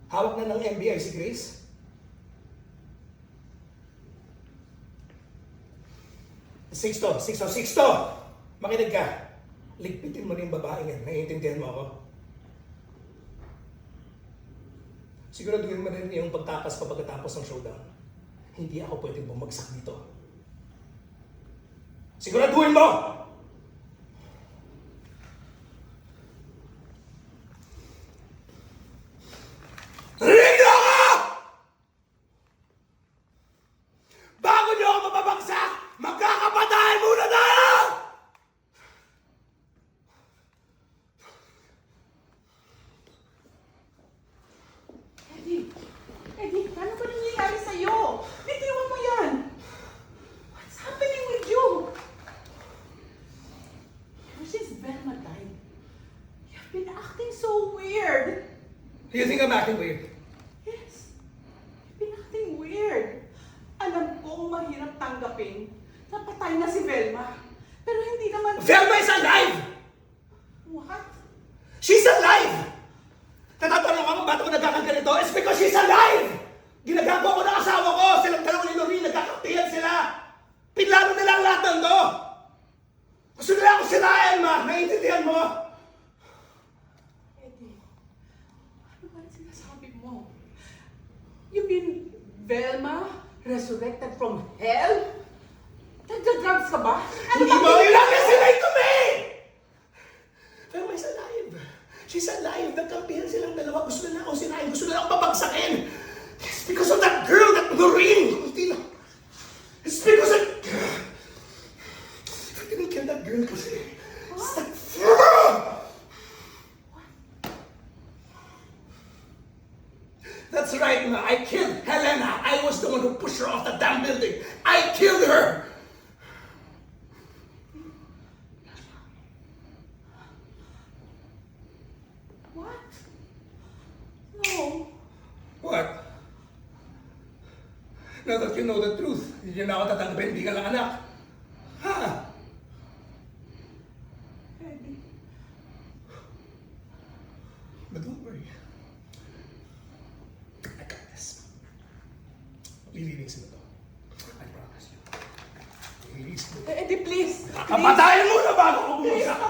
Hawak na ng NBI si Grace. Sixto! Makinig ka. Ligpitin mo na yung babae yan. Naiintindihan mo ako? Siguraduhin mo rin yung pagtakas pa pagkatapos ng showdown. Hindi ako pwedeng bumagsak dito. Siguraduhin mo! Rinig niyo ako! Bago niyo ako mababagsak, magkakapatayan muna tayo! Eddie, ano ba nangyayari sa'yo? Bitiwan mo yan! What's happening with you? Ever since Velma died, you've been acting so weird. Do you think I'm acting weird? Yes, you've been acting weird. Alam kong mahirap tanggapin na patay na si Velma. Pero hindi naman... Velma is alive! What? She's alive! Tatatanong ako ba't ako nagkakaganito? It's because she's alive! Ginagago ko ng asawa ko! Silang dalawa ni Lorene, nagkakaktihan sila! Pinlano nila ang lahat ng to! Gusto nila akong sirain, ma! Naiintindihan mo? Eddie, ano ba ang sinasabi mo? You mean Velma resurrected from hell? Nagda-drugs ka ba? Ano Hindi ba? mo i-resonate to me! Velma is alive! She's alive! Nagkampihan silang dalawa. Gusto nila akong sirain. Gusto nila akong babagsakin! It's because of that girl, that Lorene! It's because of... If I didn't kill that girl kasi... It's that... That's right, ma. I killed Helena. I was the one who pushed her off the damn building. I killed her! What? No. What? Now that you know the truth, hindi na ako tatanggapin, hindi ka lang anak. Ha? Eddie. But don't worry. I got this. Lilinisin mo to. I promise you. Lilinisin mo to. Eddie, please. Kapatayin mo na bago ko Please, bumagsak!